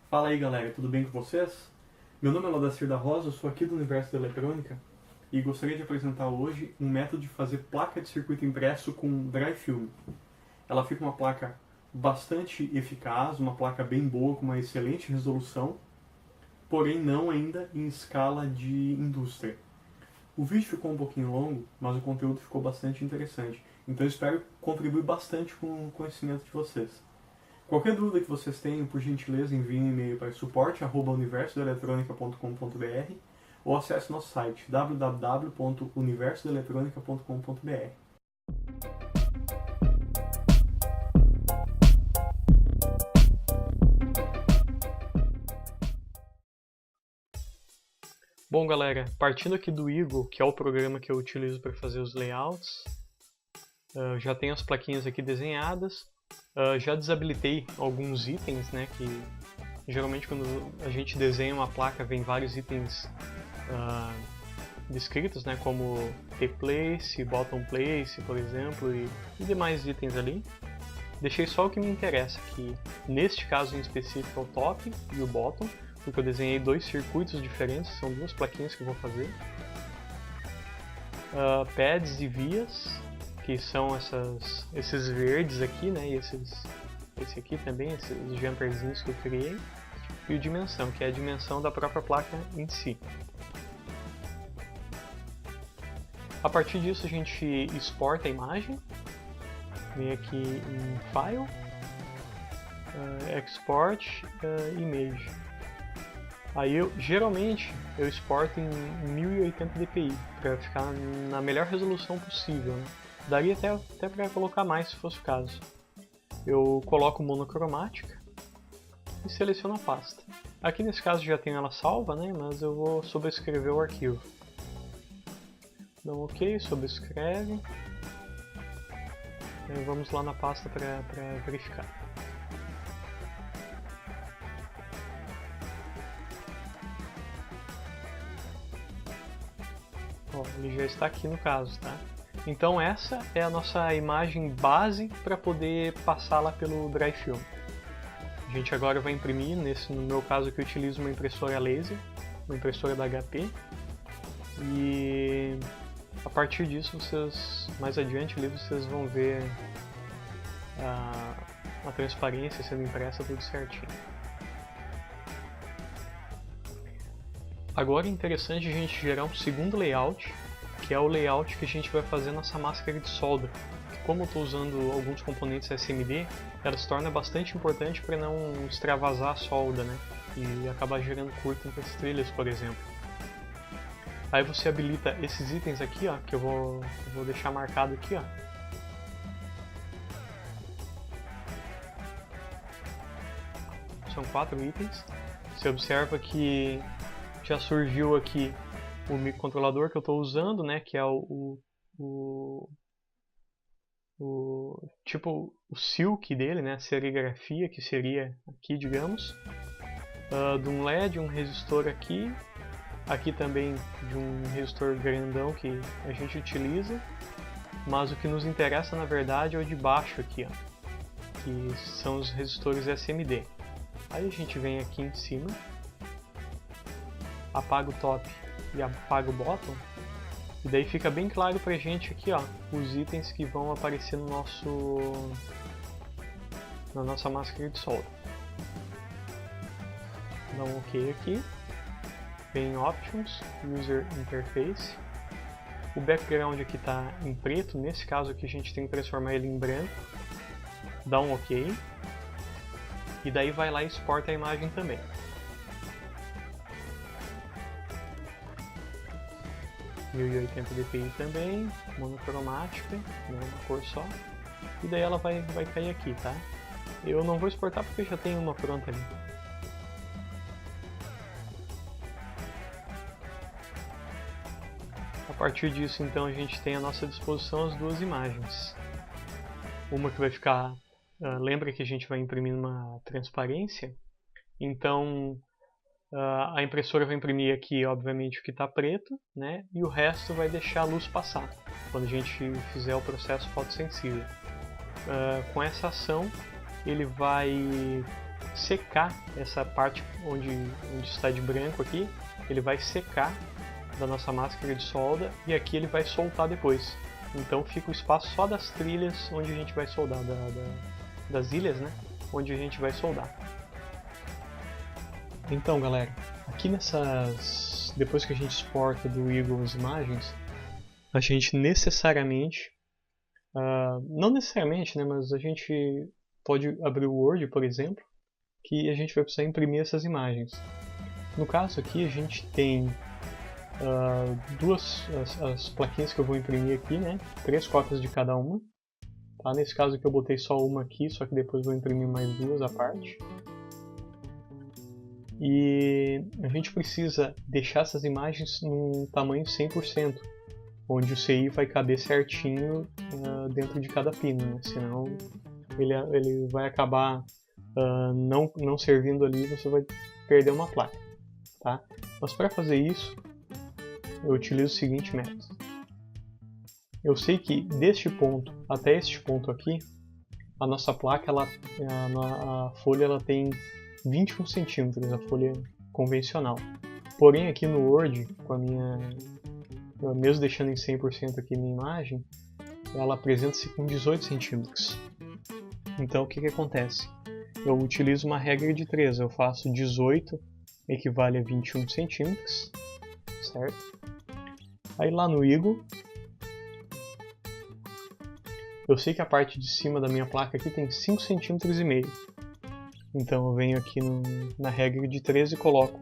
Fala aí galera, tudo bem com vocês? Meu nome é Laudacir da Rosa, eu sou aqui do Universo da Eletrônica e gostaria de apresentar hoje um método de fazer placa de circuito impresso com dry film. Ela fica uma placa bastante eficaz, uma placa bem boa, com uma excelente resolução, porém não ainda em escala de indústria. O vídeo ficou um pouquinho longo, mas o conteúdo ficou bastante interessante, então eu espero contribuir bastante com o conhecimento de vocês. Qualquer dúvida que vocês tenham, por gentileza, enviem um e-mail para suporte@universodaeletronica.com.br ou acesse nosso site www.universodaeletronica.com.br. Bom galera, partindo aqui do Eagle, que é o programa que eu utilizo para fazer os layouts, já tenho as plaquinhas aqui desenhadas. Já desabilitei alguns itens, né, que geralmente quando a gente desenha uma placa vem vários itens descritos, né, como T-Place, Bottom Place, por exemplo, e demais itens ali. Deixei só o que me interessa, que neste caso em específico é o Top e o Bottom, porque eu desenhei dois circuitos diferentes, são duas plaquinhas que eu vou fazer. Pads e vias, que são esses verdes aqui, né, e esse aqui também, esses jumperzinhos que eu criei, e o dimensão, que é a dimensão da própria placa em si. A partir disso a gente exporta a imagem, vem aqui em File, Export, Image. Aí geralmente eu exporto em 1080 dpi, para ficar na melhor resolução possível, né? Daria até para colocar mais se fosse o caso. Eu coloco monocromática e seleciono a pasta. Aqui nesse caso já tenho ela salva, né? Mas eu vou sobrescrever o arquivo. Dá um OK, sobrescreve. E vamos lá na pasta para verificar. Ó, ele já está aqui no caso, tá? Então essa é a nossa imagem base para poder passá-la pelo dry film. A gente agora vai imprimir, no meu caso que eu utilizo uma impressora laser, uma impressora da HP. E a partir disso, mais adiante ali, vocês vão ver a transparência sendo impressa tudo certinho. Agora é interessante a gente gerar um segundo layout, que é o layout que a gente vai fazer nossa máscara de solda. Como eu estou usando alguns componentes SMD, ela se torna bastante importante para não extravasar a solda, né? E acabar gerando curto entre as trilhas, por exemplo. Aí você habilita esses itens aqui, ó, que eu vou deixar marcado aqui, ó. São 4 itens. Você observa que já surgiu aqui o microcontrolador que eu estou usando, né, que é tipo o silk dele, né, a serigrafia que seria aqui, digamos, de um LED, um resistor aqui também de um resistor grandão que a gente utiliza, mas o que nos interessa na verdade é o de baixo aqui, ó, que são os resistores SMD. Aí a gente vem aqui em cima, apaga o top e apaga o bottom, e daí fica bem claro pra gente aqui, ó, os itens que vão aparecer na nossa máscara de solda. Dá um OK aqui, vem em Options, User Interface, o background aqui está em preto, nesse caso aqui a gente tem que transformar ele em branco, dá um OK, e daí vai lá e exporta a imagem também. .1080 dpi também, monocromática, uma cor só, e daí ela vai cair aqui, tá? Eu não vou exportar porque já tem uma pronta ali. A partir disso então a gente tem à nossa disposição as duas imagens. Uma que vai ficar, lembra que a gente vai imprimir uma transparência, então a impressora vai imprimir aqui, obviamente, o que está preto, né? E o resto vai deixar a luz passar, quando a gente fizer o processo fotossensível. Com essa ação, ele vai secar essa parte onde está de branco aqui, ele vai secar da nossa máscara de solda e aqui ele vai soltar depois. Então fica o espaço só das trilhas onde a gente vai soldar, das ilhas, né? Onde a gente vai soldar. Então galera, aqui depois que a gente exporta do Eagle as imagens, a gente necessariamente, não necessariamente, né, mas a gente pode abrir o Word, por exemplo, que a gente vai precisar imprimir essas imagens. No caso aqui a gente tem as plaquinhas que eu vou imprimir aqui, né, 3 cópias de cada uma. Tá? Nesse caso aqui eu botei só uma aqui, só que depois vou imprimir mais 2 à parte. E a gente precisa deixar essas imagens num tamanho 100%, onde o CI vai caber certinho dentro de cada pino, né? Senão ele vai acabar não servindo ali e você vai perder uma placa. Tá? Mas para fazer isso, eu utilizo o seguinte método. Eu sei que deste ponto até este ponto aqui, a nossa placa, a folha ela tem 21 centímetros, a folha convencional. Porém aqui no Word, mesmo deixando em 100% aqui minha imagem, ela apresenta-se com 18 centímetros. Então o que acontece? Eu utilizo uma regra de 3, eu faço 18 equivale a 21 centímetros, certo? Aí lá no Eagle, eu sei que a parte de cima da minha placa aqui tem 5,5 centímetros. Então eu venho aqui na regra de 3 e coloco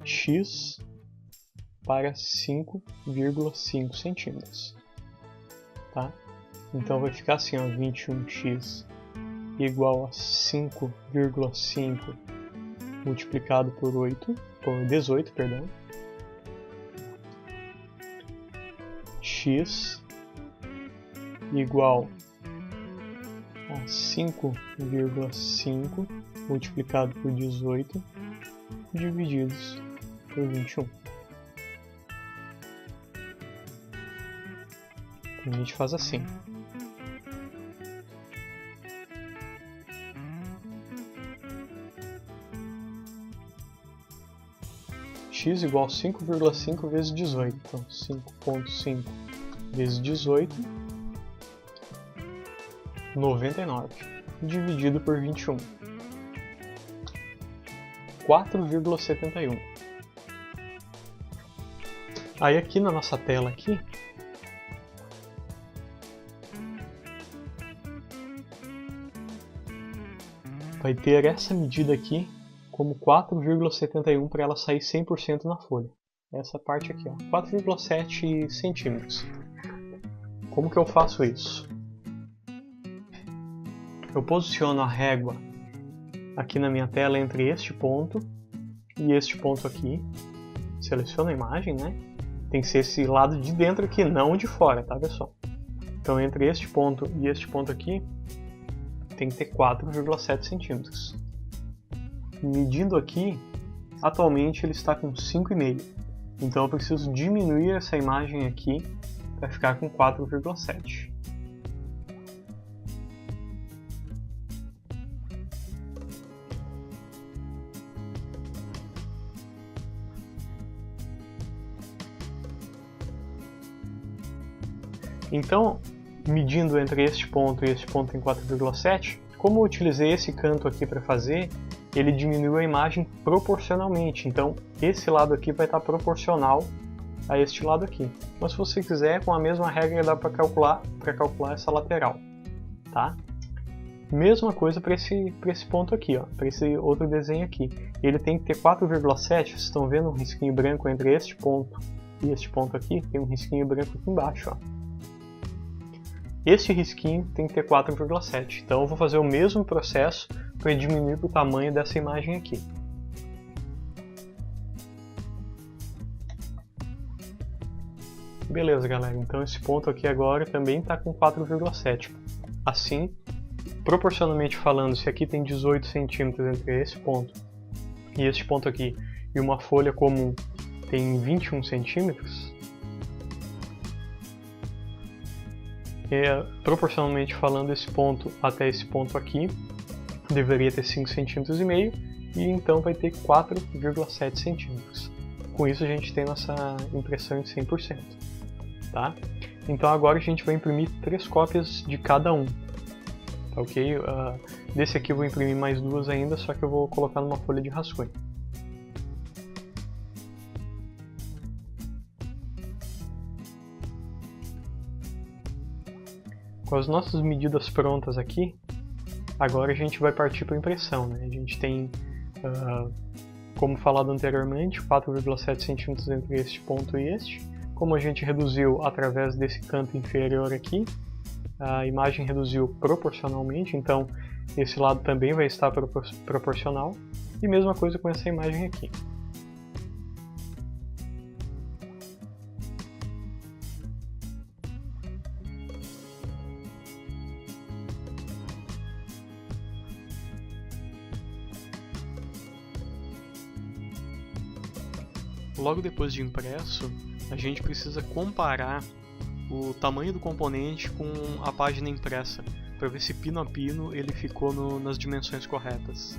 x para 5,5 centímetros. Tá? Então vai ficar assim, ó, 21x igual a 5,5 multiplicado por 18, perdão. X igual a 5,5 multiplicado por 18 divididos por 21. A gente faz assim. X igual a 5,5 vezes 18. Então 5,5 vezes 18, 99, dividido por 21. 4,71. Aí aqui na nossa tela aqui, vai ter essa medida aqui como 4,71 para ela sair 100% na folha. Essa parte aqui, 4,7 centímetros. Como que eu faço isso? Eu posiciono a régua aqui na minha tela entre este ponto e este ponto aqui. Seleciono a imagem, né? Tem que ser esse lado de dentro aqui, não o de fora, tá pessoal? Então entre este ponto e este ponto aqui, tem que ter 4,7 centímetros. Medindo aqui, atualmente ele está com 5,5. Então eu preciso diminuir essa imagem aqui para ficar com 4,7. Então, medindo entre este ponto e este ponto em 4,7, como eu utilizei esse canto aqui para fazer, ele diminuiu a imagem proporcionalmente. Então, esse lado aqui vai estar proporcional a este lado aqui. Mas se você quiser, com a mesma regra dá para calcular essa lateral, tá? Mesma coisa para esse ponto aqui, para esse outro desenho aqui. Ele tem que ter 4,7, vocês estão vendo um risquinho branco entre este ponto e este ponto aqui? Tem um risquinho branco aqui embaixo, Este risquinho tem que ter 4,7. Então eu vou fazer o mesmo processo para diminuir o tamanho dessa imagem aqui. Beleza, galera. Então esse ponto aqui agora também está com 4,7. Assim, proporcionalmente falando, se aqui tem 18 centímetros entre esse ponto e este ponto aqui, e uma folha comum tem 21 centímetros, proporcionalmente falando, esse ponto até esse ponto aqui deveria ter 5,5 cm e então vai ter 4,7 cm. Com isso a gente tem nossa impressão em 100%. Tá? Então agora a gente vai imprimir 3 cópias de cada um. Tá, ok? Desse aqui eu vou imprimir mais 2 ainda, só que eu vou colocar numa folha de rascunho. Com as nossas medidas prontas aqui, agora a gente vai partir para a impressão. Né? A gente tem, como falado anteriormente, 4,7 cm entre este ponto e este. Como a gente reduziu através desse canto inferior aqui, a imagem reduziu proporcionalmente, então esse lado também vai estar proporcional. E mesma coisa com essa imagem aqui. Logo depois de impresso, a gente precisa comparar o tamanho do componente com a página impressa, para ver se pino a pino ele ficou nas dimensões corretas.